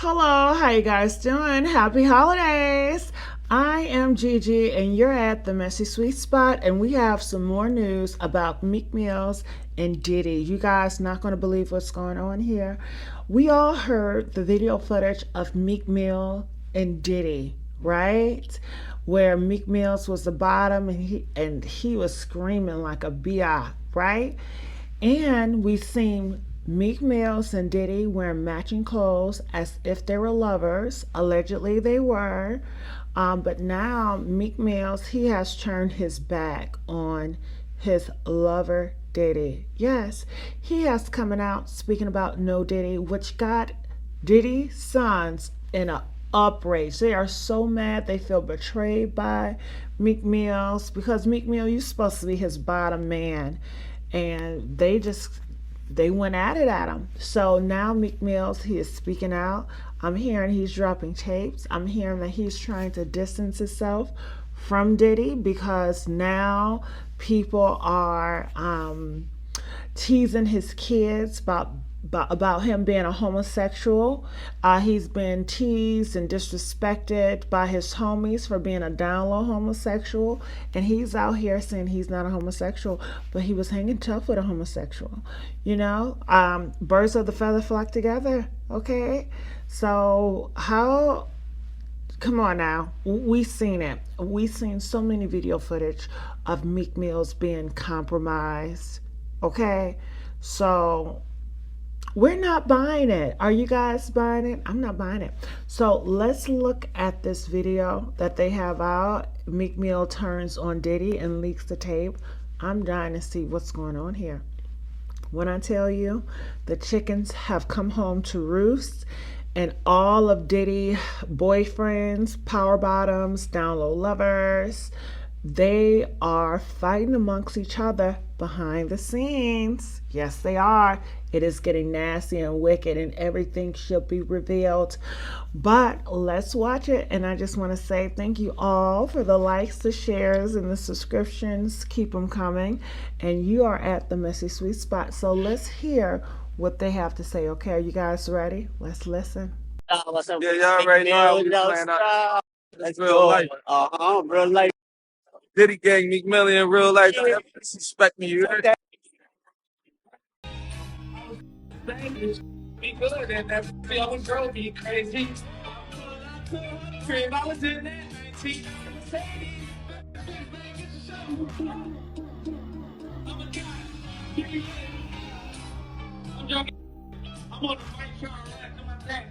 Hello, how you guys doing? Happy holidays! I am Gigi and you're at the Messy Sweet Spot, and we have some more news about Meek Mills and Diddy. You guys not going to believe what's going on here. We all heard the video footage of Meek Mill and Diddy, right? Where Meek Mills was the bottom and he was screaming like a bi, right? And we've seen Meek Mills and Diddy wearing matching clothes as if they were lovers. Allegedly they were. But now Meek Mills, he has turned his back on his lover Diddy. Yes, he has coming out speaking about No Diddy, which got Diddy's sons in a outrage. They are so mad. They feel betrayed by Meek Mills because Meek Mill, you're supposed to be his bottom man. And they went at it at him. So now Meek Mills, he is speaking out. I'm hearing he's dropping tapes. I'm hearing that he's trying to distance himself from Diddy because now people are teasing his kids about him being a homosexual. He's been teased and disrespected by his homies for being a down low homosexual, and he's out here saying he's not a homosexual, but he was hanging tough with a homosexual. You know, birds of the feather flock together. Okay, so how? Come on now, we've seen it. We've seen so many video footage of Meek Mills being compromised. Okay, so we're not buying it. Are you guys buying it? I'm not buying it. So let's look at this video that they have out. Meek Mill turns on Diddy and leaks the tape. I'm dying to see what's going on here. When I tell you the chickens have come home to roost, and all of Diddy boyfriends, power bottoms, down low lovers, they are fighting amongst each other behind the scenes. Yes, they are. It is getting nasty and wicked, and everything should be revealed. But let's watch it. And I just want to say thank you all for the likes, the shares, and the subscriptions. Keep them coming. And you are at the Messy Sweet Spot. So let's hear what they have to say. Okay, are you guys ready? Let's listen. What's up? Yeah, y'all already know how we playing out. Let's Real go. life. Real life. Diddy gang, Meek Mill in real life. Don't ever disrespect me, you heard? Be good and that feel drove me crazy. I was in that 19. I'm joking. I'm on the right track.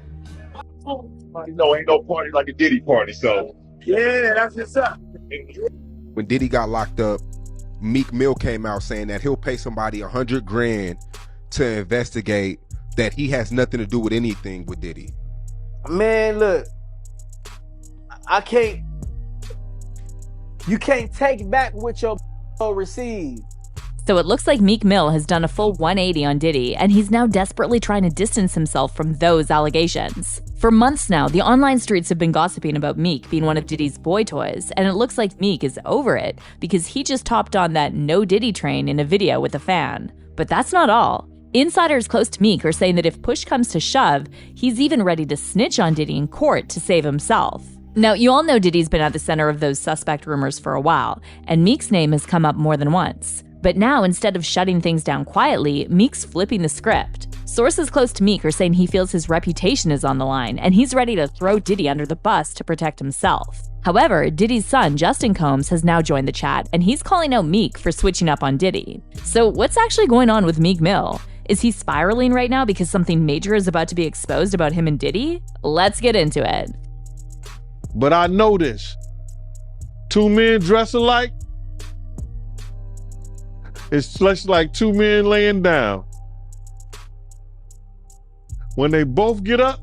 You know, ain't no party like a Diddy party, so. Yeah, that's what's up. When Diddy got locked up, Meek Mill came out saying that he'll pay somebody $100 grand to investigate that he has nothing to do with anything with Diddy. Man, look, you can't take back what your received. So it looks like Meek Mill has done a full 180 on Diddy, and he's now desperately trying to distance himself from those allegations. For months now, the online streets have been gossiping about Meek being one of Diddy's boy toys, and it looks like Meek is over it because he just hopped on that No Diddy train in a video with a fan. But that's not all. Insiders close to Meek are saying that if push comes to shove, he's even ready to snitch on Diddy in court to save himself. Now, you all know Diddy's been at the center of those suspect rumors for a while, and Meek's name has come up more than once. But now, instead of shutting things down quietly, Meek's flipping the script. Sources close to Meek are saying he feels his reputation is on the line, and he's ready to throw Diddy under the bus to protect himself. However, Diddy's son, Justin Combs, has now joined the chat, and he's calling out Meek for switching up on Diddy. So what's actually going on with Meek Mill? Is he spiraling right now because something major is about to be exposed about him and Diddy? Let's get into it. But I know this. Two men dress alike. It's just like two men laying down. When they both get up,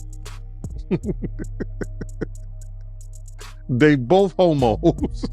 they both homos.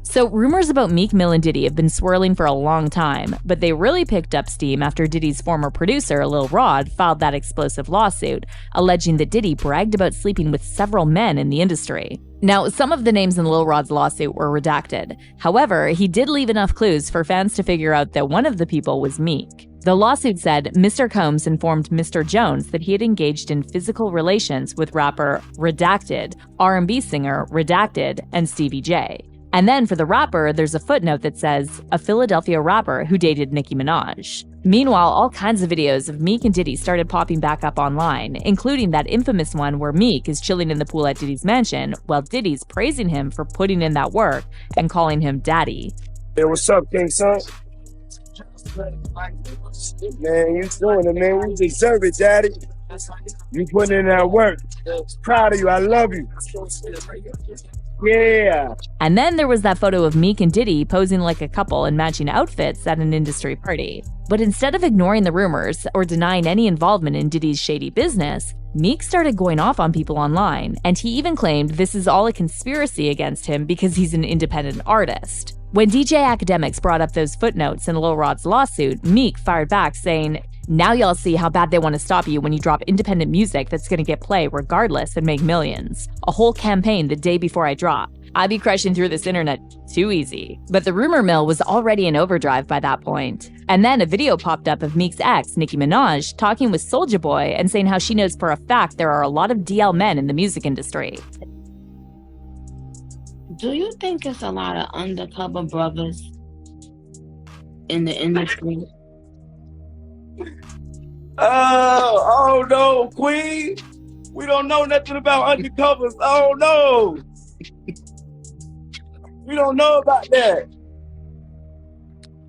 So rumors about Meek Mill and Diddy have been swirling for a long time, but they really picked up steam after Diddy's former producer, Lil Rod, filed that explosive lawsuit, alleging that Diddy bragged about sleeping with several men in the industry. Now, some of the names in Lil Rod's lawsuit were redacted. However, he did leave enough clues for fans to figure out that one of the people was Meek. The lawsuit said Mr. Combs informed Mr. Jones that he had engaged in physical relations with rapper Redacted, R&B singer Redacted, and Stevie J. And then for the rapper, there's a footnote that says, a Philadelphia rapper who dated Nicki Minaj. Meanwhile, all kinds of videos of Meek and Diddy started popping back up online, including that infamous one where Meek is chilling in the pool at Diddy's mansion, while Diddy's praising him for putting in that work and calling him daddy. Hey, what's up, King Son? Man, you doing it, man. You deserve it, daddy. You putting in that work. Proud of you. I love you. Yeah. And then there was that photo of Meek and Diddy posing like a couple in matching outfits at an industry party. But instead of ignoring the rumors or denying any involvement in Diddy's shady business, Meek started going off on people online, and he even claimed this is all a conspiracy against him because he's an independent artist. When DJ Academics brought up those footnotes in Lil Rod's lawsuit, Meek fired back saying, now y'all see how bad they want to stop you when you drop independent music that's going to get play regardless and make millions. A whole campaign the day before I drop. I'd be crushing through this internet too easy. But the rumor mill was already in overdrive by that point. And then a video popped up of Meek's ex, Nicki Minaj, talking with Soulja Boy and saying how she knows for a fact there are a lot of DL men in the music industry. Do you think it's a lot of undercover brothers in the industry? Oh no, Queen. We don't know nothing about undercovers. Oh no. We don't know about that.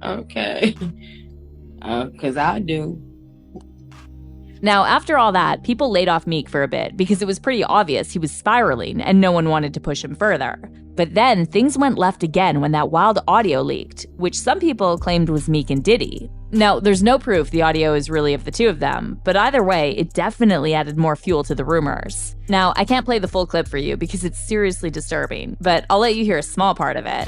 Okay. Because I do. Now, after all that, people laid off Meek for a bit because it was pretty obvious he was spiraling and no one wanted to push him further. But then things went left again when that wild audio leaked, which some people claimed was Meek and Diddy. Now, there's no proof the audio is really of the two of them, but either way, it definitely added more fuel to the rumors. Now, I can't play the full clip for you because it's seriously disturbing, but I'll let you hear a small part of it.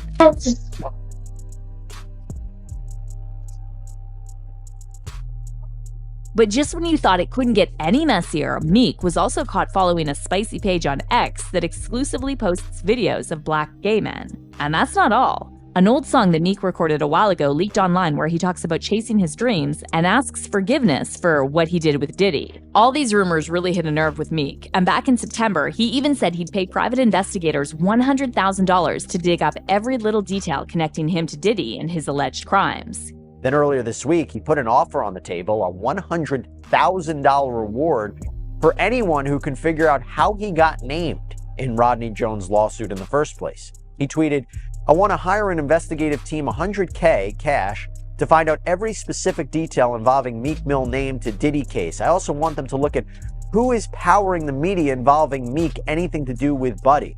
But just when you thought it couldn't get any messier, Meek was also caught following a spicy page on X that exclusively posts videos of black gay men. And that's not all. An old song that Meek recorded a while ago leaked online where he talks about chasing his dreams and asks forgiveness for what he did with Diddy. All these rumors really hit a nerve with Meek, and back in September, he even said he'd pay private investigators $100,000 to dig up every little detail connecting him to Diddy and his alleged crimes. Then earlier this week, he put an offer on the table, a $100,000 reward for anyone who can figure out how he got named in Rodney Jones' lawsuit in the first place. He tweeted, I want to hire an investigative team $100K cash to find out every specific detail involving Meek Mill name to Diddy case. I also want them to look at who is powering the media involving Meek, anything to do with Buddy.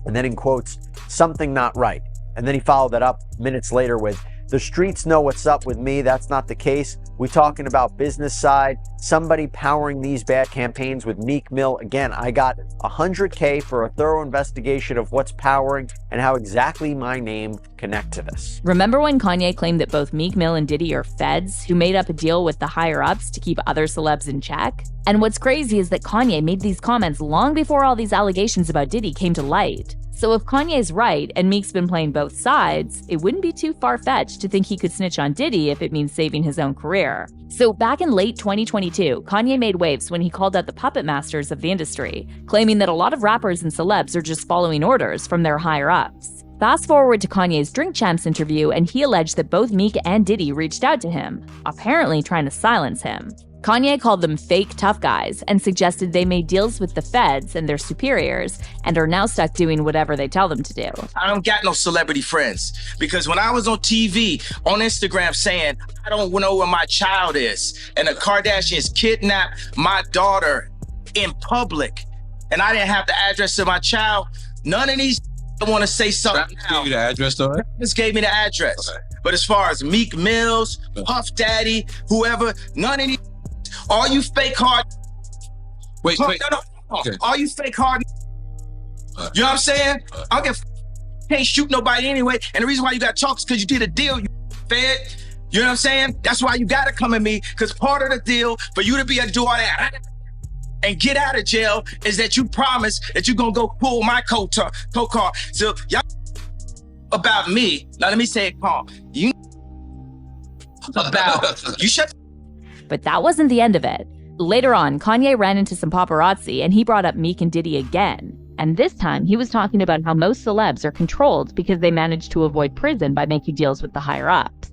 And then in quotes, something not right. And then he followed that up minutes later with, the streets know what's up with me. That's not the case. We talking about business side, somebody powering these bad campaigns with Meek Mill. Again, I got $100K for a thorough investigation of what's powering and how exactly my name connect to this. Remember when Kanye claimed that both Meek Mill and Diddy are feds who made up a deal with the higher-ups to keep other celebs in check? And what's crazy is that Kanye made these comments long before all these allegations about Diddy came to light. So if Kanye's right and Meek's been playing both sides, it wouldn't be too far-fetched to think he could snitch on Diddy if it means saving his own career. So back in late 2022, Kanye made waves when he called out the puppet masters of the industry, claiming that a lot of rappers and celebs are just following orders from their higher-ups. Fast forward to Kanye's Drink Champs interview, and he alleged that both Meek and Diddy reached out to him, apparently trying to silence him. Kanye called them fake tough guys and suggested they made deals with the feds and their superiors and are now stuck doing whatever they tell them to do. I don't got no celebrity friends because when I was on TV, on Instagram saying, I don't know where my child is, and the Kardashians kidnapped my daughter in public, and I didn't have the address of my child, none of these want to say something now. Gave you the address though? Just gave me the address. Okay. But as far as Meek Mills, Puff Daddy, whoever, none of these, all you fake hard. Wait. No. Okay. All you fake hard. You know what I'm saying? I don't can't shoot nobody anyway. And the reason why you got chalk is because you did a deal, you fed. You know what I'm saying? That's why you got to come at me, because part of the deal for you to be able to do all that and get out of jail is that you promise that you're going to go pull my co-car. So y'all about me. Now let me say it calm. You about. You shut. But that wasn't the end of it. Later on, Kanye ran into some paparazzi and he brought up Meek and Diddy again. And this time, he was talking about how most celebs are controlled because they managed to avoid prison by making deals with the higher-ups.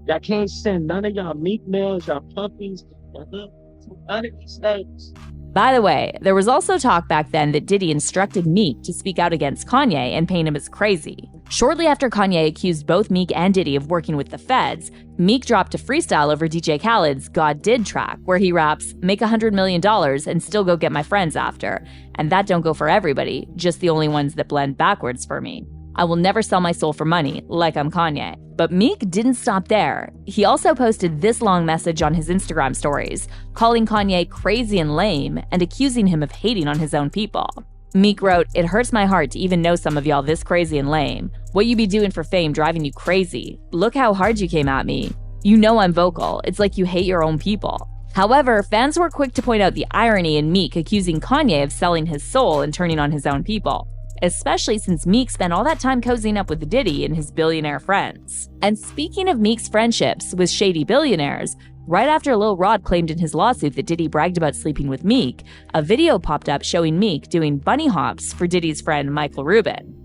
Y'all can't send none of y'all Meek Mills, y'all puppies, none of these things. By the way, there was also talk back then that Diddy instructed Meek to speak out against Kanye and paint him as crazy. Shortly after Kanye accused both Meek and Diddy of working with the feds, Meek dropped a freestyle over DJ Khaled's God Did track, where he raps, "Make $100 million and still go get my friends after. And that don't go for everybody, just the only ones that blend backwards for me. I will never sell my soul for money, like I'm Kanye." But Meek didn't stop there. He also posted this long message on his Instagram stories, calling Kanye crazy and lame and accusing him of hating on his own people. Meek wrote, "It hurts my heart to even know some of y'all this crazy and lame. What you be doing for fame driving you crazy. Look how hard you came at me. You know I'm vocal. It's like you hate your own people." However, fans were quick to point out the irony in Meek accusing Kanye of selling his soul and turning on his own people, especially since Meek spent all that time cozying up with Diddy and his billionaire friends. And speaking of Meek's friendships with shady billionaires, right after Lil Rod claimed in his lawsuit that Diddy bragged about sleeping with Meek, a video popped up showing Meek doing bunny hops for Diddy's friend Michael Rubin.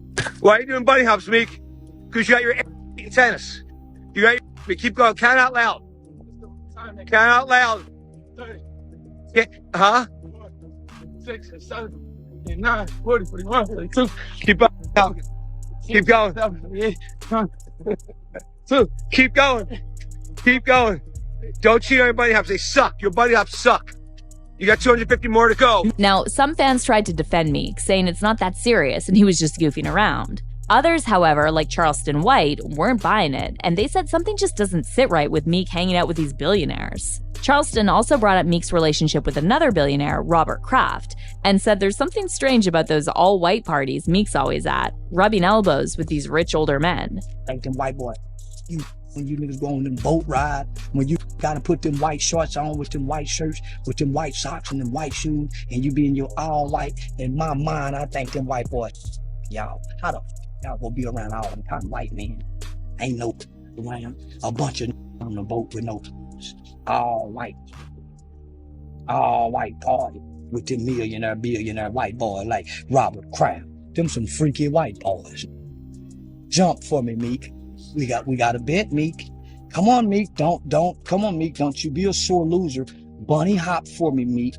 Why are you doing bunny hops, Meek? Because you got your in tennis. You got your keep going. Count out loud. Count out loud. Yeah, huh? 6, 7, 8, 9, 40, 41, 42. Keep up. Keep going. 2. Keep going. Keep going. Don't cheat on your bunny hops. They suck. Your bunny hops suck. You got 250 more to go. Now, some fans tried to defend Meek, saying it's not that serious and he was just goofing around. Others, however, like Charleston White, weren't buying it, and they said something just doesn't sit right with Meek hanging out with these billionaires. Charleston also brought up Meek's relationship with another billionaire, Robert Kraft, and said there's something strange about those all-white parties Meek's always at, rubbing elbows with these rich older men. Like them white boys. When you niggas go on them boat ride, when you gotta put them white shorts on with them white shirts, with them white socks and them white shoes, and you be in your all white, in my mind, I think them white boys, y'all gonna be around all them kind of white men. Ain't no around a bunch of on the boat with no all white party with them billionaire white boy like Robert Kraft. Them some freaky white boys. Jump for me, Meek. We got a bet, Meek. Come on, Meek. Come on, Meek. Don't you be a sore loser. Bunny hop for me, Meek.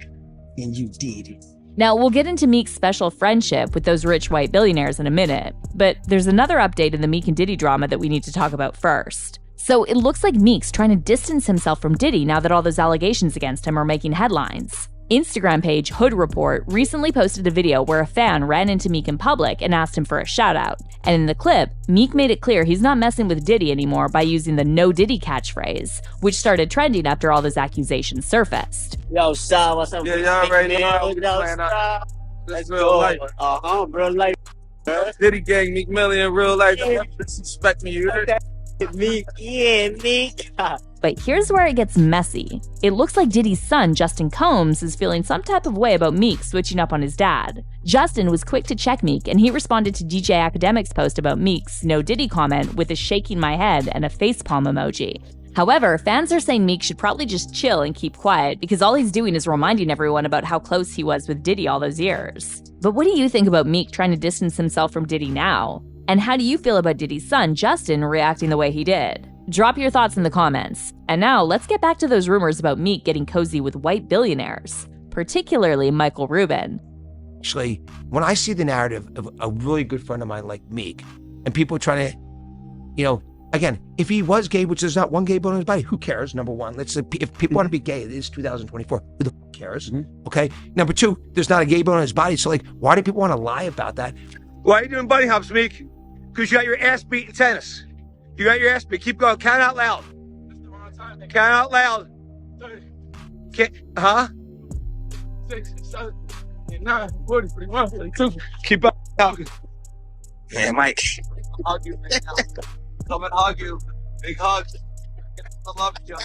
And you did it. Now, we'll get into Meek's special friendship with those rich white billionaires in a minute, but there's another update in the Meek and Diddy drama that we need to talk about first. So it looks like Meek's trying to distance himself from Diddy now that all those allegations against him are making headlines. Instagram page Hood Report recently posted a video where a fan ran into Meek in public and asked him for a shout out. And in the clip, Meek made it clear he's not messing with Diddy anymore by using the "No Diddy" catchbridge, which started trending after all those accusations surfaced. Yo, Star, what's up? Yeah, y'all already know. Let's real life. Real life. Diddy gang, Meek Mill in real life. Disrespect me, you heard? Meek, yeah, Meek. But here's where it gets messy. It looks like Diddy's son, Justin Combs, is feeling some type of way about Meek switching up on his dad. Justin was quick to check Meek, and he responded to DJ Academic's post about Meek's "No Diddy" comment with a shaking my head and a facepalm emoji. However, fans are saying Meek should probably just chill and keep quiet because all he's doing is reminding everyone about how close he was with Diddy all those years. But what do you think about Meek trying to distance himself from Diddy now? And how do you feel about Diddy's son, Justin, reacting the way he did? Drop your thoughts in the comments. And now, let's get back to those rumors about Meek getting cozy with white billionaires, particularly Michael Rubin. Actually, when I see the narrative of a really good friend of mine like Meek, and people trying to, again, if he was gay, which there's not one gay bone in his body, who cares? Number one, if people want to be gay, it is 2024. Who the f cares? Okay. Number two, there's not a gay bone in his body. So why do people want to lie about that? Why are you doing bunny hops, Meek? Because you got your ass beat in tennis. You got your ass beat. Keep going. Count out loud. Count out loud. 6, 7, 8, 9, 40, 41, 42. Keep up. Yeah, Mike. Hug you right now. Come and hug you. Big hugs. I love you.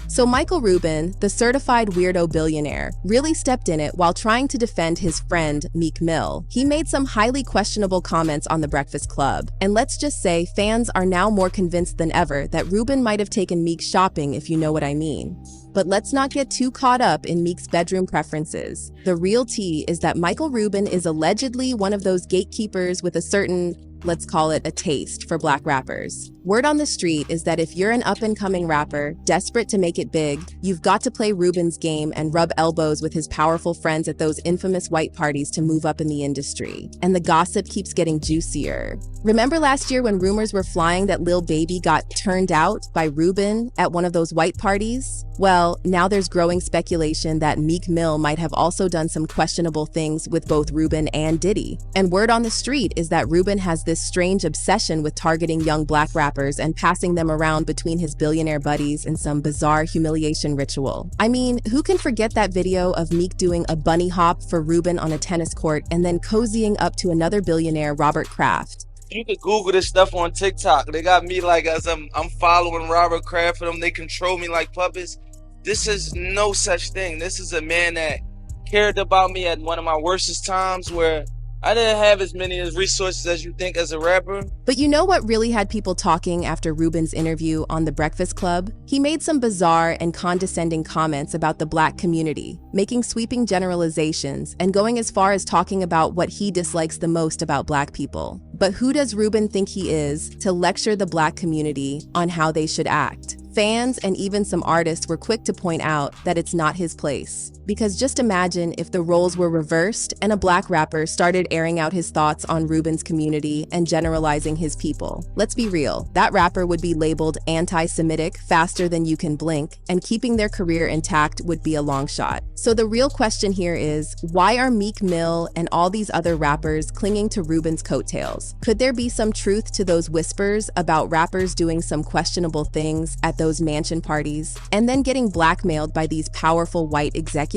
So Michael Rubin, the certified weirdo billionaire, really stepped in it while trying to defend his friend Meek Mill. He made some highly questionable comments on The Breakfast Club, and let's just say fans are now more convinced than ever that Rubin might have taken Meek shopping, if you know what I mean. But let's not get too caught up in Meek's bedroom preferences. The real tea is that Michael Rubin is allegedly one of those gatekeepers with a certain, let's call it a taste for black rappers. Word on the street is that if you're an up-and-coming rapper, desperate to make it big, you've got to play Rubin's game and rub elbows with his powerful friends at those infamous white parties to move up in the industry. And the gossip keeps getting juicier. Remember last year when rumors were flying that Lil Baby got turned out by Rubin at one of those white parties? Well, now there's growing speculation that Meek Mill might have also done some questionable things with both Rubin and Diddy. And word on the street is that Rubin has this strange obsession with targeting young black rappers and passing them around between his billionaire buddies in some bizarre humiliation ritual. I mean, who can forget that video of Meek doing a bunny hop for Rubin on a tennis court and then cozying up to another billionaire, Robert Kraft? You can Google this stuff on TikTok. They got me like as I'm following Robert Kraft for them. They control me like puppets. This is no such thing. This is a man that cared about me at one of my worstest times where I didn't have as many resources as you think as a rapper. But you know what really had people talking after Rubin's interview on The Breakfast Club? He made some bizarre and condescending comments about the black community, making sweeping generalizations and going as far as talking about what he dislikes the most about black people. But who does Rubin think he is to lecture the black community on how they should act? Fans and even some artists were quick to point out that it's not his place. Because just imagine if the roles were reversed and a black rapper started airing out his thoughts on Rubin's community and generalizing his people. Let's be real, that rapper would be labeled anti-Semitic faster than you can blink, and keeping their career intact would be a long shot. So the real question here is, why are Meek Mill and all these other rappers clinging to Rubin's coattails? Could there be some truth to those whispers about rappers doing some questionable things at those mansion parties and then getting blackmailed by these powerful white executives?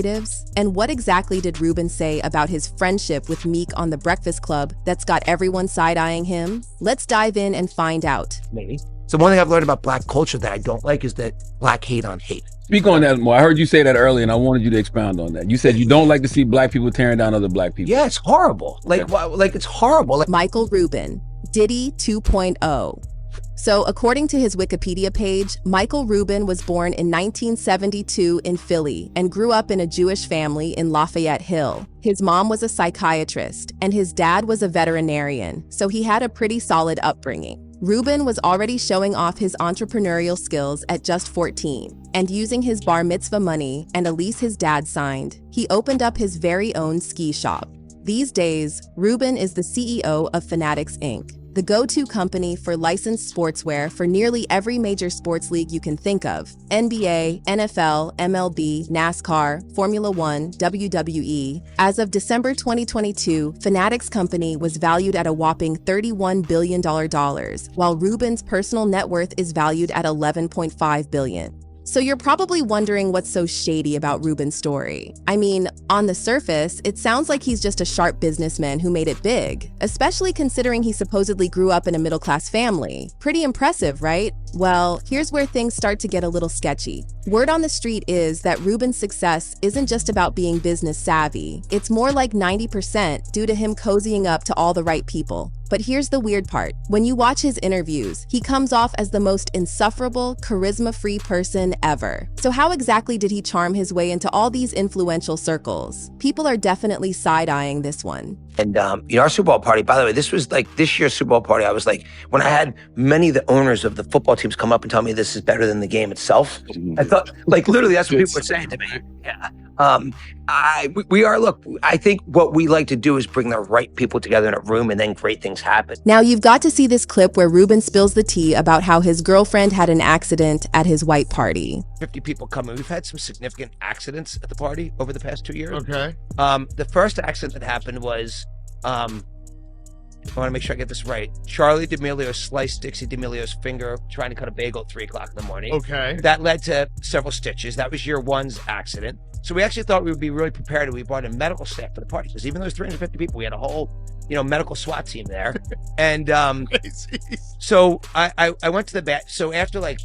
And what exactly did Rubin say about his friendship with Meek on The Breakfast Club that's got everyone side-eyeing him? Let's dive in and find out. Maybe. So one thing I've learned about black culture that I don't like is that black hate on hate. Speak on that more. I heard you say that earlier, and I wanted you to expound on that. You said you don't like to see black people tearing down other black people. Yeah, it's horrible. Like it's horrible. Michael Rubin, Diddy 2.0. So according to his Wikipedia page, Michael Rubin was born in 1972 in Philly and grew up in a Jewish family in Lafayette Hill. His mom was a psychiatrist and his dad was a veterinarian, so he had a pretty solid upbringing. Rubin was already showing off his entrepreneurial skills at just 14, and using his bar mitzvah money and a lease his dad signed, he opened up his very own ski shop. These days, Rubin is the CEO of Fanatics Inc., the go-to company for licensed sportswear for nearly every major sports league you can think of: NBA, NFL, MLB, NASCAR, Formula One, WWE. As of December 2022, Fanatics Company was valued at a whopping $31 billion, while Rubin's personal net worth is valued at $11.5 billion. So you're probably wondering what's so shady about Rubin's story. I mean, on the surface, it sounds like he's just a sharp businessman who made it big, especially considering he supposedly grew up in a middle-class family. Pretty impressive, right? Well, here's where things start to get a little sketchy. Word on the street is that Rubin's success isn't just about being business savvy. It's more like 90% due to him cozying up to all the right people. But here's the weird part. When you watch his interviews, he comes off as the most insufferable, charisma-free person ever. So how exactly did he charm his way into all these influential circles? People are definitely side-eyeing this one. And, our Super Bowl party, by the way, this was like this year's Super Bowl party. I was like, when I had many of the owners of the football teams come up and tell me this is better than the game itself, I thought, like, literally, that's what people were saying to me. Yeah. I think what we like to do is bring the right people together in a room and then great things happen. Now you've got to see this clip where Rubin spills the tea about how his girlfriend had an accident at his white party. 50 people coming. We've had some significant accidents at the party over the past 2 years. Okay. The first accident that happened was, I want to make sure I get this right. Charlie D'Amelio sliced Dixie D'Amelio's finger trying to cut a bagel at 3 o'clock in the morning. Okay. That led to several stitches. That was year one's accident. So we actually thought we would be really prepared, and we brought in medical staff for the party. Because even though there's 350 people, we had a whole, medical SWAT team there. And so I went to the bat. So after like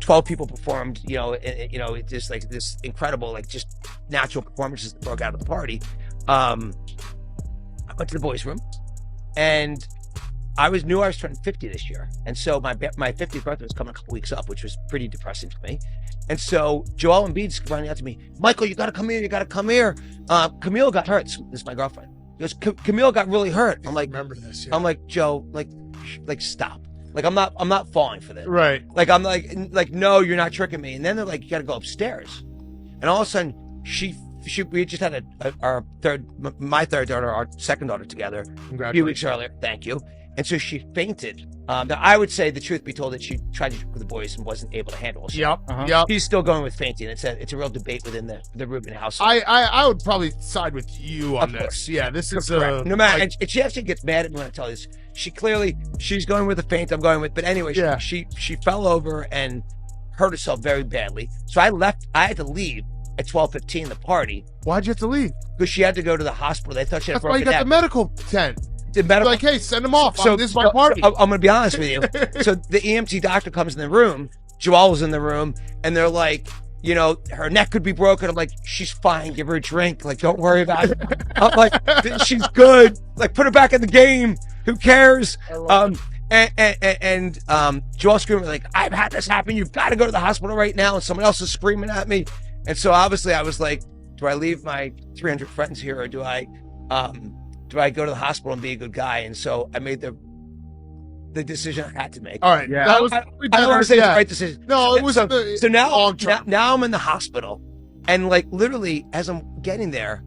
12 people performed, it's just like this incredible, like just natural performances that broke out of the party. I went to the boys' room, and I knew I was turning 50 this year. And so my 50th birthday was coming a couple weeks up, which was pretty depressing for me. And so Joel Embiid's running out to me, Michael, you got to come here. You got to come here. Camille got hurt. This is my girlfriend. He goes, Camille got really hurt. I'm like, remember this? Yeah. I'm like, Joe, like stop. Like, I'm not falling for this. Right. Like, I'm like, no, you're not tricking me. And then they're like, you got to go upstairs. And all of a sudden we just had my third daughter, our second daughter together a few weeks earlier. Thank you. And so she fainted. Now, I would say, the truth be told, that she tried to drink with the boys and wasn't able to handle it. Yep. He's still going with fainting. It's a real debate within the Rubin household. I would probably side with you on this. Yeah, this is no matter. And she actually gets mad at me when I tell this. She's going with a faint. I'm going with. But anyway, she fell over and hurt herself very badly. So I left. I had to leave at 12:15 the party. Why'd you have to leave? Because she had to go to the hospital. They thought she had That's why you got the medical tent. Like, hey, send them off. So this is my party. I'm going to be honest with you. So the EMT doctor comes in the room. Joel was in the room, and they're like, her neck could be broken. I'm like, she's fine. Give her a drink. Like, don't worry about it. I'm like, she's good. Like, put her back in the game. Who cares? And Joel screaming like, I've had this happen. You've got to go to the hospital right now. And someone else is screaming at me. And so obviously I was like, do I leave my 300 friends here, or do I go to the hospital and be a good guy? And so I made the decision I had to make. All right. Yeah. I don't want to say it's the right decision. No, it was so now I'm in the hospital, and like literally as I'm getting there,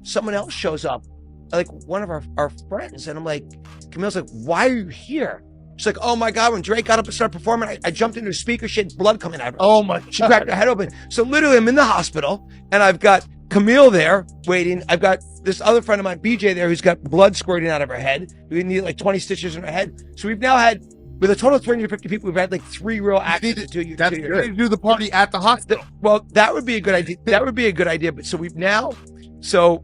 someone else shows up, like one of our friends, and I'm like, Camille's like, why are you here? She's like, oh my God, when Drake got up and started performing, I jumped into a speaker, she had blood coming out of her. Oh my God. She cracked her head open. So literally I'm in the hospital, and I've got Camille there waiting. I've got this other friend of mine, BJ, there, who's got blood squirting out of her head. We need like 20 stitches in her head. So we've now had, with a total of 350 people, we've had like 3 real accidents. You need to do the party at the hospital. Well, that would be a good idea. But so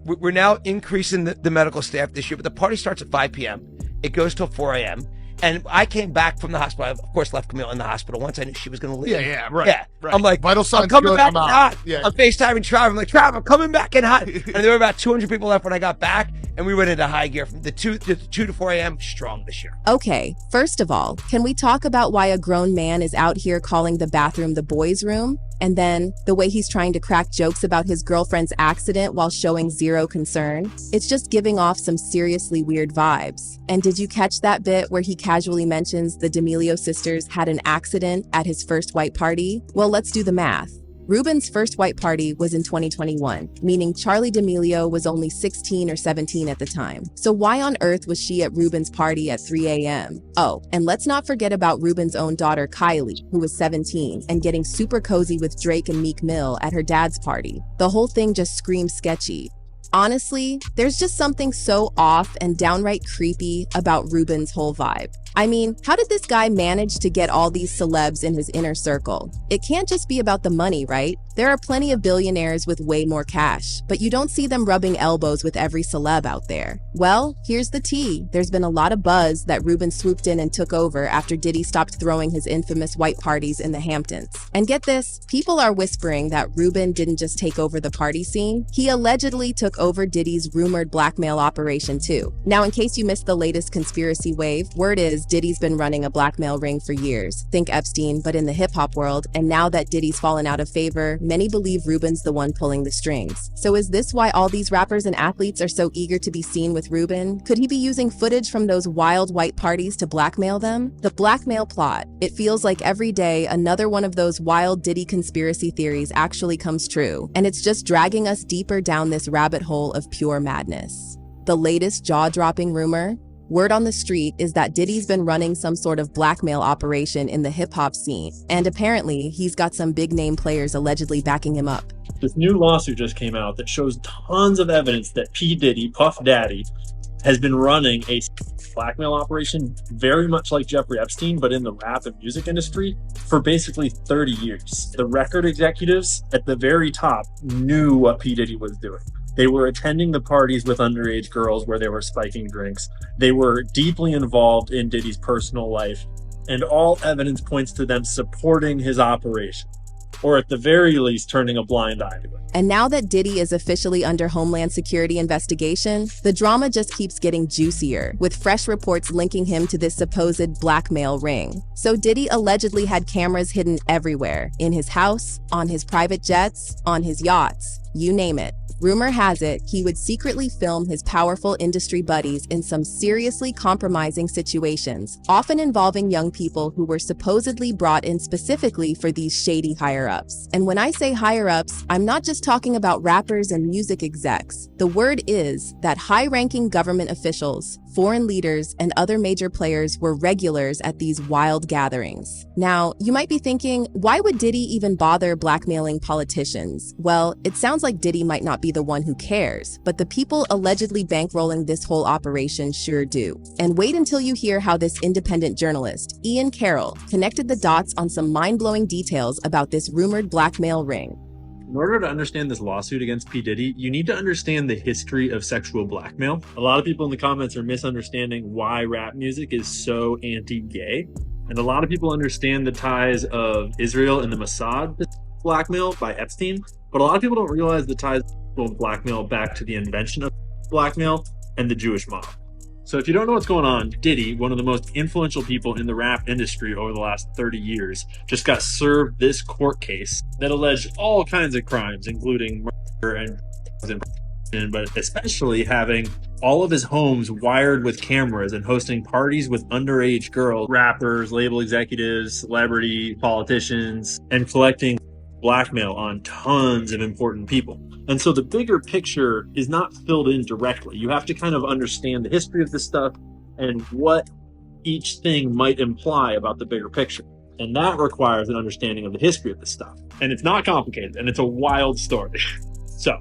we're now increasing the medical staff this year, but the party starts at 5 p.m. It goes till 4 a.m. And I came back from the hospital. I, of course, left Camille in the hospital once I knew she was going to leave. Yeah, right. Yeah. Right. I'm like, vital signs I'm coming good, back I'm out. hot. Yeah. I'm FaceTiming Trav. I'm like, Trav, I'm coming back in hot. And there were about 200 people left when I got back, and we went into high gear from the 2 to 4 a.m. strong this year. Okay, first of all, can we talk about why a grown man is out here calling the bathroom the boys' room? And then the way he's trying to crack jokes about his girlfriend's accident while showing zero concern. It's just giving off some seriously weird vibes. And did you catch that bit where he casually mentions the D'Amelio sisters had an accident at his first white party? Well, let's do the math. Rubin's first white party was in 2021, meaning Charli D'Amelio was only 16 or 17 at the time. So why on earth was she at Rubin's party at 3 a.m.? Oh, and let's not forget about Rubin's own daughter Kylie, who was 17 and getting super cozy with Drake and Meek Mill at her dad's party. The whole thing just screams sketchy. Honestly, there's just something so off and downright creepy about Rubin's whole vibe. I mean, how did this guy manage to get all these celebs in his inner circle? It can't just be about the money, right? There are plenty of billionaires with way more cash, but you don't see them rubbing elbows with every celeb out there. Well, here's the tea. There's been a lot of buzz that Rubin swooped in and took over after Diddy stopped throwing his infamous white parties in the Hamptons. And get this, people are whispering that Rubin didn't just take over the party scene, he allegedly took over Diddy's rumored blackmail operation too. Now, in case you missed the latest conspiracy wave, word is Diddy's been running a blackmail ring for years. Think Epstein, but in the hip-hop world, and now that Diddy's fallen out of favor, many believe Rubin's the one pulling the strings. So is this why all these rappers and athletes are so eager to be seen with Rubin? Could he be using footage from those wild white parties to blackmail them? The blackmail plot. It feels like every day another one of those wild Diddy conspiracy theories actually comes true, and it's just dragging us deeper down this rabbit hole of pure madness. The latest jaw-dropping rumor? Word on the street is that Diddy's been running some sort of blackmail operation in the hip-hop scene, and apparently he's got some big-name players allegedly backing him up. This new lawsuit just came out that shows tons of evidence that P. Diddy, Puff Daddy, has been running a blackmail operation very much like Jeffrey Epstein, but in the rap and music industry for basically 30 years. The record executives at the very top knew what P. Diddy was doing. They were attending the parties with underage girls where they were spiking drinks. They were deeply involved in Diddy's personal life. and all evidence points to them supporting his operation, or at the very least turning a blind eye to it. And now that Diddy is officially under Homeland Security investigation, the drama just keeps getting juicier, with fresh reports linking him to this supposed blackmail ring. So Diddy allegedly had cameras hidden everywhere, in his house, on his private jets, on his yachts, you name it. Rumor has it, he would secretly film his powerful industry buddies in some seriously compromising situations, often involving young people who were supposedly brought in specifically for these shady higher-ups. And when I say higher-ups, I'm not just talking about rappers and music execs. The word is that high-ranking government officials, foreign leaders, and other major players were regulars at these wild gatherings. Now, you might be thinking, why would Diddy even bother blackmailing politicians? Well, it sounds like Diddy might not be the one who cares, but the people allegedly bankrolling this whole operation sure do. And wait until you hear how this independent journalist, Ian Carroll, connected the dots on some mind-blowing details about this rumored blackmail ring. In order to understand this lawsuit against P. Diddy, you need to understand the history of sexual blackmail. A lot of people in the comments are misunderstanding why rap music is so anti-gay. And a lot of people understand the ties of Israel and the Mossad to blackmail by Epstein. But a lot of people don't realize the ties of blackmail back to the invention of blackmail and the Jewish mob. So if you don't know what's going on, Diddy, one of the most influential people in the rap industry over the last 30 years, just got served this court case that alleged all kinds of crimes, including murder and but especially having all of his homes wired with cameras and hosting parties with underage girls, rappers, label executives, celebrity politicians, and collecting blackmail on tons of important people. And so the bigger picture is not filled in directly. You have to kind of understand the history of this stuff and what each thing might imply about the bigger picture. And that requires an understanding of the history of this stuff. And it's not complicated, and it's a wild story. So,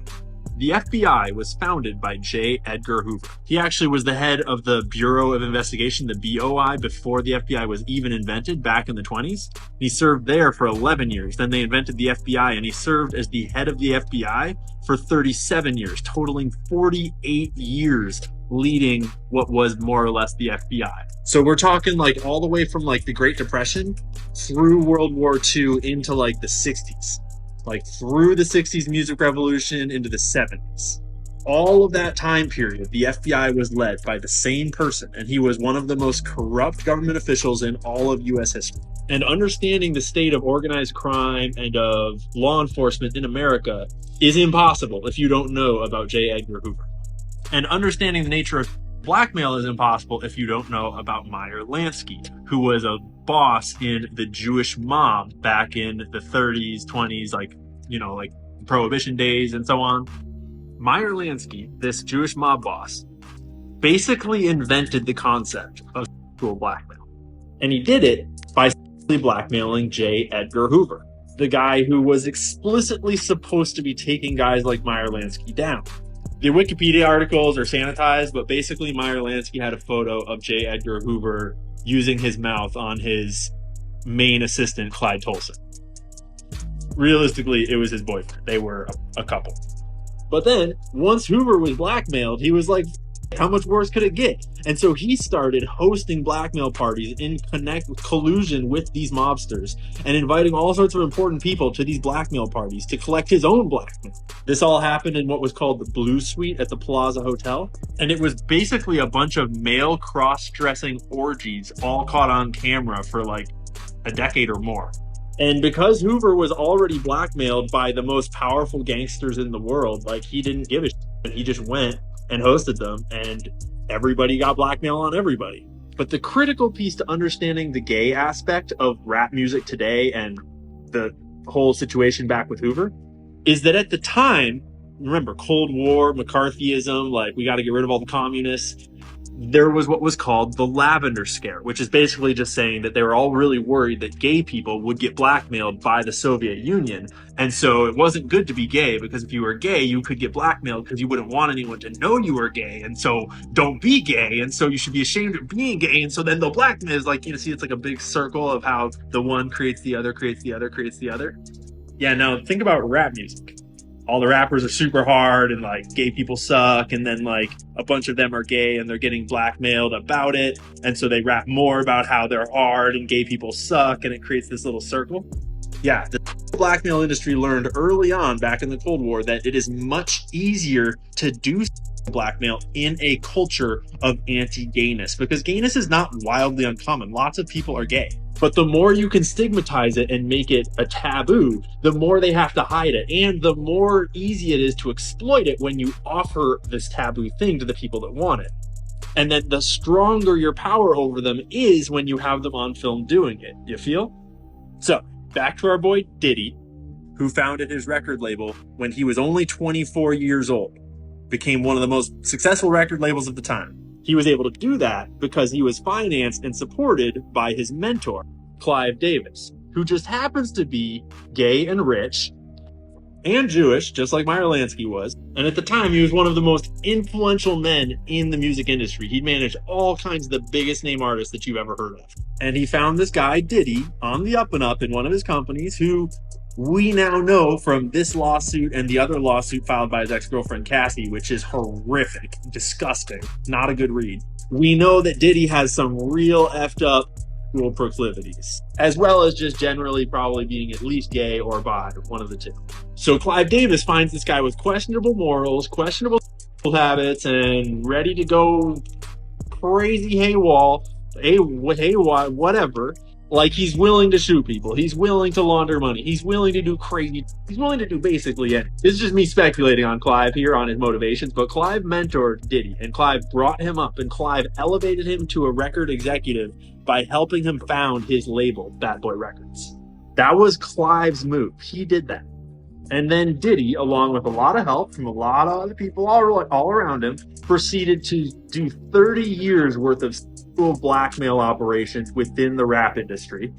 the FBI was founded by J. Edgar Hoover. He actually was the head of the Bureau of Investigation, the BOI, before the FBI was even invented back in the 20s. He served there for 11 years. Then they invented the FBI, and he served as the head of the FBI for 37 years, totaling 48 years leading what was more or less the FBI. So we're talking like all the way from like the Great Depression through World War II into like the 60s. Like through the 60s music revolution into the 70s. All of that time period, the FBI was led by the same person, and he was one of the most corrupt government officials in all of US history. And understanding the state of organized crime and of law enforcement in America is impossible if you don't know about J. Edgar Hoover. And understanding the nature of blackmail is impossible if you don't know about Meyer Lansky, who was a boss in the Jewish mob back in the 30s, 20s, like Prohibition days and so on. Meyer Lansky, this Jewish mob boss, basically invented the concept of sexual blackmail. And he did it by blackmailing J. Edgar Hoover, the guy who was explicitly supposed to be taking guys like Meyer Lansky down. The Wikipedia articles are sanitized, but basically Meyer Lansky had a photo of J. Edgar Hoover using his mouth on his main assistant, Clyde Tolson. Realistically, it was his boyfriend. They were a couple. But then, once Hoover was blackmailed, he was like, how much worse could it get? And so he started hosting blackmail parties in collusion with these mobsters and inviting all sorts of important people to these blackmail parties to collect his own blackmail. This all happened in what was called the Blue Suite at the Plaza Hotel. And it was basically a bunch of male cross-dressing orgies all caught on camera for like a decade or more. And because Hoover was already blackmailed by the most powerful gangsters in the world, like he didn't give a shit. He just went and hosted them, and everybody got blackmail on everybody. But the critical piece to understanding the gay aspect of rap music today and the whole situation back with Hoover is that at the time, remember, Cold War, McCarthyism, like we got to get rid of all the communists. There was what was called the Lavender Scare, which is basically just saying that they were all really worried that gay people would get blackmailed by the Soviet Union. And so it wasn't good to be gay, because if you were gay, you could get blackmailed because you wouldn't want anyone to know you were gay. And so don't be gay. And so you should be ashamed of being gay. And so then the blackmail is like, see, it's like a big circle of how the one creates the other, creates the other, creates the other. Yeah, now think about rap music. all the rappers are super hard and like gay people suck, and then like a bunch of them are gay and they're getting blackmailed about it, and so they rap more about how they're hard and gay people suck, and it creates this little circle. Yeah, the blackmail industry learned early on back in the Cold War that it is much easier to do blackmail in a culture of anti-gayness, because gayness is not wildly uncommon. Lots of people are gay. But the more you can stigmatize it and make it a taboo, the more they have to hide it. And the more easy it is to exploit it when you offer this taboo thing to the people that want it. And then the stronger your power over them is when you have them on film doing it. You feel? So, back to our boy Diddy, who founded his record label when he was only 24 years old. Became one of the most successful record labels of the time. He was able to do that because he was financed and supported by his mentor, Clive Davis, who just happens to be gay and rich and Jewish, just like Meyer Lansky was. And at the time, he was one of the most influential men in the music industry. He'd managed all kinds of the biggest name artists that you've ever heard of. And he found this guy, Diddy, on the up and up in one of his companies, who we now know from this lawsuit and the other lawsuit filed by his ex-girlfriend Cassie, which is horrific, disgusting, not a good read. We know that Diddy has some real effed up sexual proclivities, as well as just generally probably being at least gay or bi, one of the two. So Clive Davis finds this guy with questionable morals, questionable habits, and ready to go crazy whatever. Like, he's willing to shoot people. He's willing to launder money. He's willing to do crazy. He's willing to do basically anything. This is just me speculating on Clive here, on his motivations, but Clive mentored Diddy, and Clive brought him up, and Clive elevated him to a record executive by helping him found his label, Bad Boy Records. That was Clive's move. He did that. And then Diddy, along with a lot of help from a lot of other people all around him, proceeded to do 30 years worth of blackmail operations within the rap industry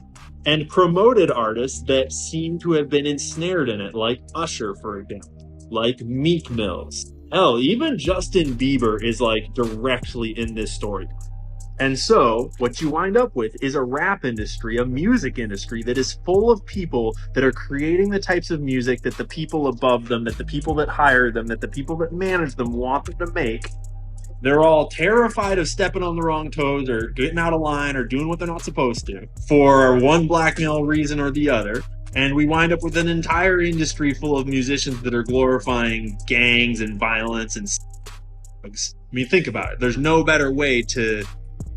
and promoted artists that seem to have been ensnared in it, like Usher, for example, like Meek Mill. Hell, even Justin Bieber is like directly in this story. And so what you wind up with is a rap industry, a music industry that is full of people that are creating the types of music that the people above them, that the people that hire them, that the people that manage them want them to make. They're all terrified of stepping on the wrong toes or getting out of line or doing what they're not supposed to for one blackmail reason or the other. And we wind up with an entire industry full of musicians that are glorifying gangs and violence and drugs. I mean, think about it. There's no better way to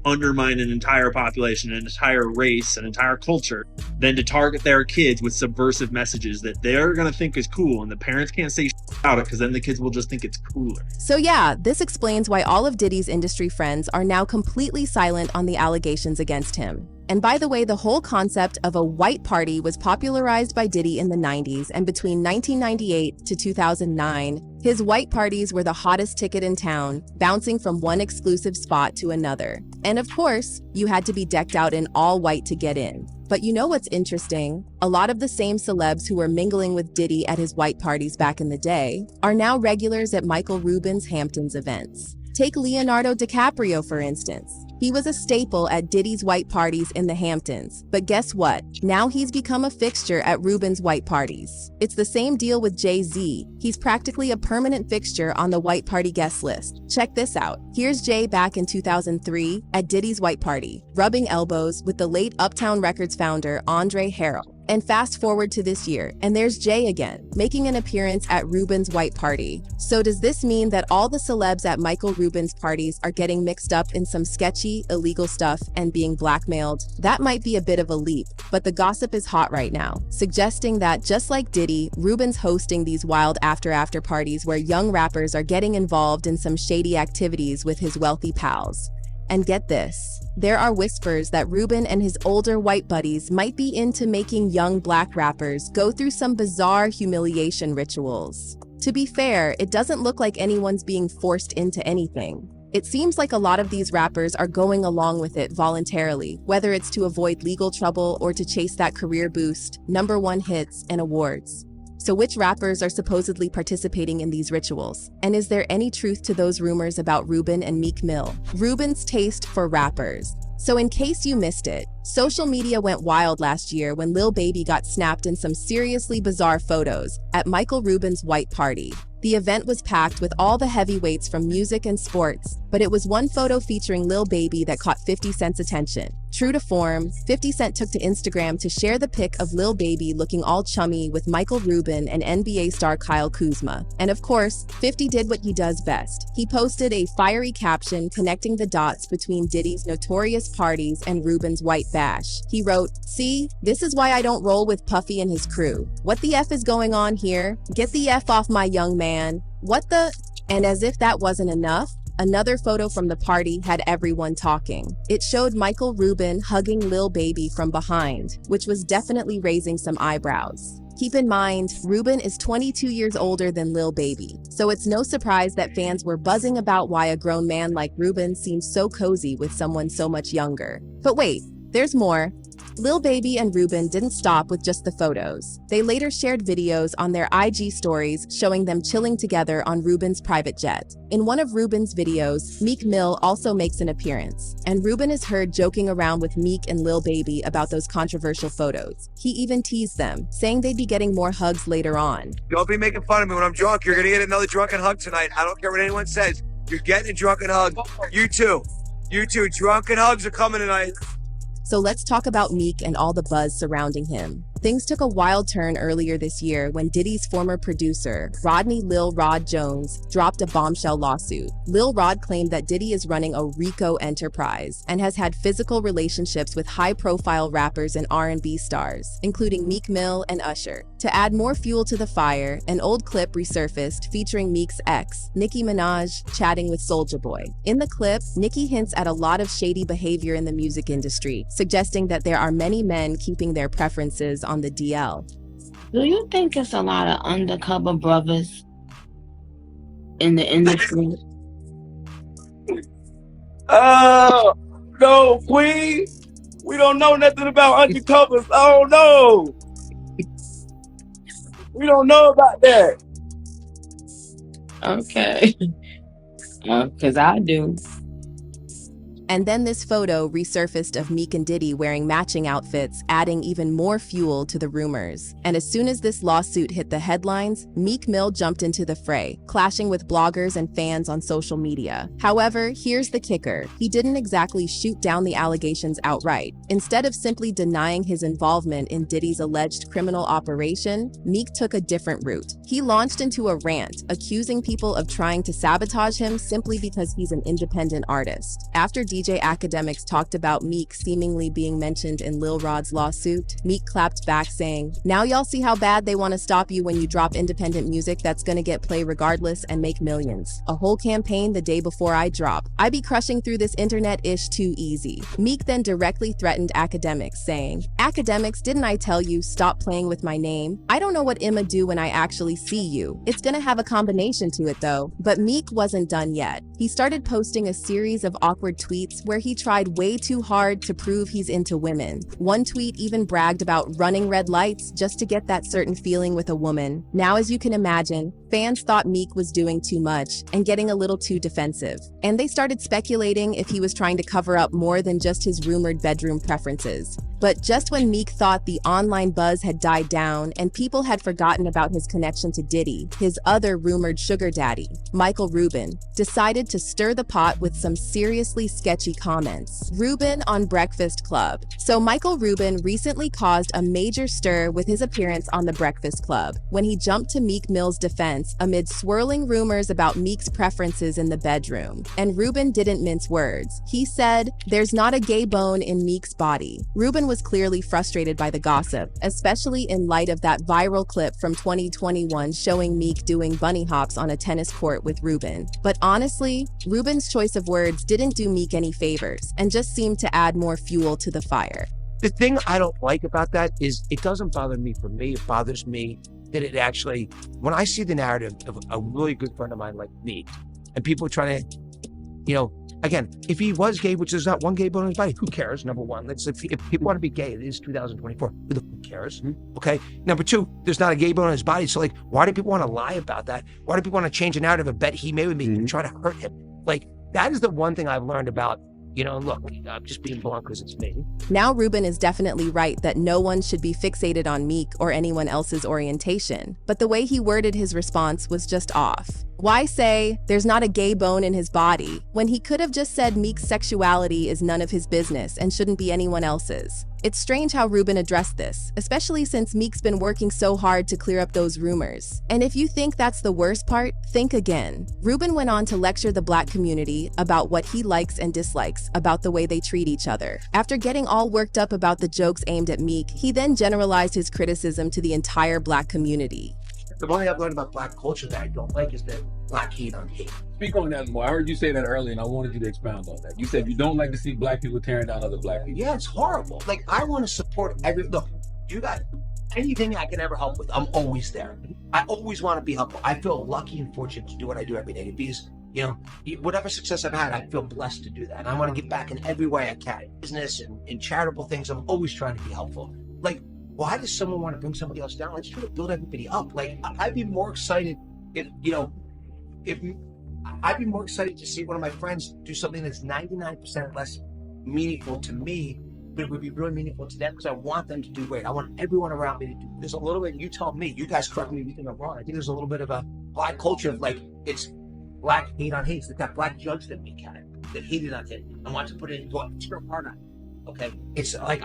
undermine an entire population, an entire race, an entire culture than to target their kids with subversive messages that they're going to think is cool, and the parents can't say about it because then the kids will just think it's cooler. So yeah, this explains why all of Diddy's industry friends are now completely silent on the allegations against him. And by the way, the whole concept of a white party was popularized by Diddy in the 90s, and between 1998 to 2009, his white parties were the hottest ticket in town, bouncing from one exclusive spot to another. And of course, you had to be decked out in all white to get in. But you know what's interesting? A lot of the same celebs who were mingling with Diddy at his white parties back in the day are now regulars at Michael Rubin's Hamptons events. Take Leonardo DiCaprio, for instance. He was a staple at Diddy's white parties in the Hamptons. But guess what? Now he's become a fixture at Rubin's white parties. It's the same deal with Jay-Z. He's practically a permanent fixture on the white party guest list. Check this out. Here's Jay back in 2003 at Diddy's white party, rubbing elbows with the late Uptown Records founder Andre Harrell. And fast forward to this year, and there's Jay again, making an appearance at Rubin's white party. So does this mean that all the celebs at Michael Rubin's parties are getting mixed up in some sketchy, illegal stuff and being blackmailed? That might be a bit of a leap, but the gossip is hot right now, suggesting that just like Diddy, Rubin's hosting these wild after parties where young rappers are getting involved in some shady activities with his wealthy pals. And get this, there are whispers that Rubin and his older white buddies might be into making young black rappers go through some bizarre humiliation rituals. To be fair, it doesn't look like anyone's being forced into anything. It seems like a lot of these rappers are going along with it voluntarily, whether it's to avoid legal trouble or to chase that career boost, #1 hits, and awards. So which rappers are supposedly participating in these rituals? And is there any truth to those rumors about Rubin and Meek Mill? Rubin's taste for rappers. So in case you missed it, social media went wild last year when Lil Baby got snapped in some seriously bizarre photos at Michael Rubin's white party. The event was packed with all the heavyweights from music and sports, but it was one photo featuring Lil Baby that caught 50 Cent's attention. True to form, 50 Cent took to Instagram to share the pic of Lil Baby looking all chummy with Michael Rubin and NBA star Kyle Kuzma. And of course, 50 did what he does best. He posted a fiery caption connecting the dots between Diddy's notorious parties and Rubin's white bash. He wrote, "See, this is why I don't roll with Puffy and his crew. What the F is going on here? Get the F off my young man. What the?" And as if that wasn't enough, another photo from the party had everyone talking. It showed Michael Rubin hugging Lil Baby from behind, which was definitely raising some eyebrows. Keep in mind, Rubin is 22 years older than Lil Baby, so it's no surprise that fans were buzzing about why a grown man like Rubin seems so cozy with someone so much younger. But wait, there's more. Lil Baby and Rubin didn't stop with just the photos. They later shared videos on their IG stories showing them chilling together on Rubin's private jet. In one of Rubin's videos, Meek Mill also makes an appearance, and Rubin is heard joking around with Meek and Lil Baby about those controversial photos. He even teased them, saying they'd be getting more hugs later on. Don't be making fun of me when I'm drunk. You're going to get another drunken hug tonight. I don't care what anyone says. You're getting a drunken hug. You too. You too. Drunken hugs are coming tonight. So let's talk about Meek and all the buzz surrounding him. Things took a wild turn earlier this year when Diddy's former producer, Rodney Lil Rod Jones, dropped a bombshell lawsuit. Lil Rod claimed that Diddy is running a RICO enterprise and has had physical relationships with high-profile rappers and R&B stars, including Meek Mill and Usher. To add more fuel to the fire, an old clip resurfaced featuring Meek's ex, Nicki Minaj, chatting with Soulja Boy. In the clip, Nicki hints at a lot of shady behavior in the music industry, suggesting that there are many men keeping their preferences on the DL. Do you think it's a lot of undercover brothers in the industry? No, Queen. We don't know nothing about undercovers. Oh no. We don't know about that. Okay. Because I do. And then this photo resurfaced of Meek and Diddy wearing matching outfits, adding even more fuel to the rumors. And as soon as this lawsuit hit the headlines, Meek Mill jumped into the fray, clashing with bloggers and fans on social media. However, here's the kicker. He didn't exactly shoot down the allegations outright. Instead of simply denying his involvement in Diddy's alleged criminal operation, Meek took a different route. He launched into a rant, accusing people of trying to sabotage him simply because he's an independent artist. After DJ Academics talked about Meek seemingly being mentioned in Lil Rod's lawsuit, Meek clapped back saying, "Now y'all see how bad they want to stop you when you drop independent music that's gonna get play regardless and make millions. A whole campaign the day before I drop. I be crushing through this internet-ish too easy." Meek then directly threatened Academics, saying, "Academics, didn't I tell you stop playing with my name? I don't know what I'ma do when I actually see you. It's gonna have a combination to it though." But Meek wasn't done yet. He started posting a series of awkward tweets where he tried way too hard to prove he's into women. One tweet even bragged about running red lights just to get that certain feeling with a woman. Now, as you can imagine, fans thought Meek was doing too much and getting a little too defensive. And they started speculating if he was trying to cover up more than just his rumored bedroom preferences. But just when Meek thought the online buzz had died down and people had forgotten about his connection to Diddy, his other rumored sugar daddy, Michael Rubin, decided to stir the pot with some seriously sketchy comments. Rubin on Breakfast Club. So Michael Rubin recently caused a major stir with his appearance on The Breakfast Club when he jumped to Meek Mill's defense amid swirling rumors about Meek's preferences in the bedroom. And Rubin didn't mince words. He said, "There's not a gay bone in Meek's body." Rubin was clearly frustrated by the gossip, especially in light of that viral clip from 2021 showing Meek doing bunny hops on a tennis court with Rubin. But honestly, Rubin's choice of words didn't do Meek any favors and just seemed to add more fuel to the fire. The thing I don't like about that is it doesn't bother me for me. It bothers me that it actually, when I see the narrative of a really good friend of mine like Meek, and people trying to, again, if he was gay, which there's not one gay bone in his body, who cares? Number one, if people want to be gay, it is 2024. Who cares? Okay. Number two, there's not a gay bone in his body. So why do people want to lie about that? Why do people want to change a narrative, a bet he made with me and try to hurt him? That is the one thing I've learned about, You know, look, I'm just being blunt because it's me. Now Rubin is definitely right that no one should be fixated on Meek or anyone else's orientation, but the way he worded his response was just off. Why say, there's not a gay bone in his body, when he could have just said Meek's sexuality is none of his business and shouldn't be anyone else's? It's strange how Rubin addressed this, especially since Meek's been working so hard to clear up those rumors. And if you think that's the worst part, think again. Rubin went on to lecture the Black community about what he likes and dislikes about the way they treat each other. After getting all worked up about the jokes aimed at Meek, he then generalized his criticism to the entire Black community. The one thing I've learned about Black culture that I don't like is that Black hate on hate. Speak on that more. I heard you say that earlier, and I wanted you to expound on that. You said you don't like to see Black people tearing down other Black people. Yeah, it's horrible. Like, I want to support look, you got anything I can ever help with, I'm always there. I always want to be helpful. I feel lucky and fortunate to do what I do every day because, you know, whatever success I've had, I feel blessed to do that. And I want to give back in every way I can. Business and in charitable things, I'm always trying to be helpful. Like, why does someone want to bring somebody else down? Let's try to build everybody up. Like, I'd be more excited if I'd be more excited to see one of my friends do something that's 99% less meaningful to me, but it would be really meaningful to them because I want them to do great. I want everyone around me to do. There's a little bit, you tell me, you guys correct me if you think I'm wrong. I think there's a little bit of a Black culture of like, it's Black hate on hate. It's like that Black judge that we had that hated on hate and wants to put it into a term part on it. Okay, it's like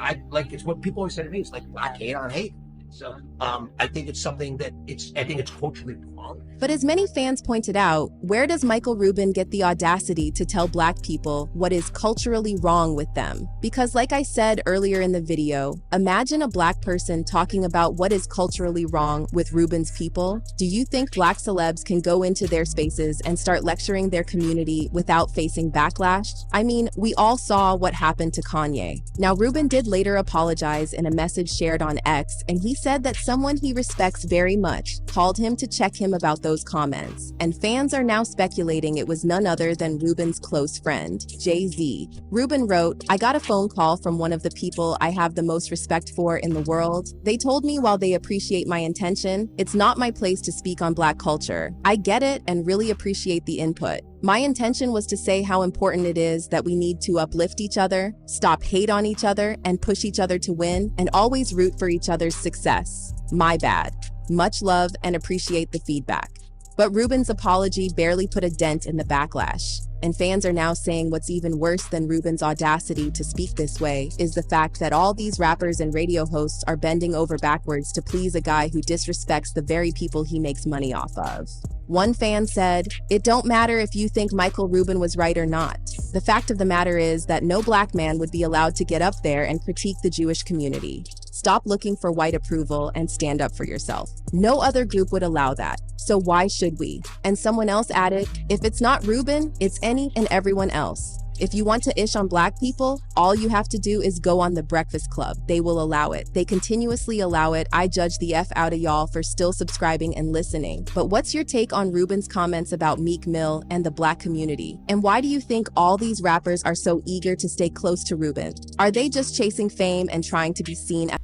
it's what people always say to me. It's like Black hate on hate. So I think it's something that I think it's culturally wrong. But as many fans pointed out, where does Michael Rubin get the audacity to tell Black people what is culturally wrong with them? Because like I said earlier in the video, imagine a Black person talking about what is culturally wrong with Rubin's people. Do you think Black celebs can go into their spaces and start lecturing their community without facing backlash? I mean, we all saw what happened to Kanye. Now, Rubin did later apologize in a message shared on X, and he said that someone he respects very much called him to check him about those comments, and fans are now speculating it was none other than Rubin's close friend, Jay-Z. Rubin wrote, "I got a phone call from one of the people I have the most respect for in the world. They told me while they appreciate my intention, it's not my place to speak on Black culture. I get it and really appreciate the input. My intention was to say how important it is that we need to uplift each other, stop hate on each other, and push each other to win, and always root for each other's success. My bad. Much love and appreciate the feedback." But Rubin's apology barely put a dent in the backlash. And fans are now saying what's even worse than Rubin's audacity to speak this way is the fact that all these rappers and radio hosts are bending over backwards to please a guy who disrespects the very people he makes money off of. One fan said, "It don't matter if you think Michael Rubin was right or not. The fact of the matter is that no Black man would be allowed to get up there and critique the Jewish community. Stop looking for white approval and stand up for yourself. No other group would allow that. So why should we?" And someone else added, "If it's not Rubin, it's any and everyone else. If you want to ish on Black people, all you have to do is go on The Breakfast Club. They will allow it. They continuously allow it. I judge the F out of y'all for still subscribing and listening." But what's your take on Rubin's comments about Meek Mill and the Black community? And why do you think all these rappers are so eager to stay close to Rubin? Are they just chasing fame and trying to be seen as—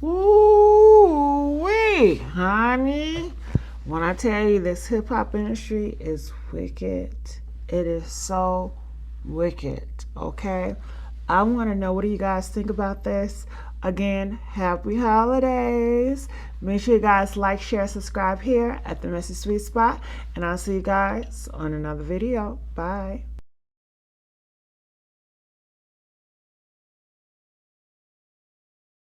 Ooh-wee, honey. When I tell you this hip-hop industry is wicked, it is so wicked, okay? I want to know, what do you guys think about this? Again, happy holidays. Make sure you guys like, share, subscribe here at the Messy Sweet Spot, and I'll see you guys on another video. Bye.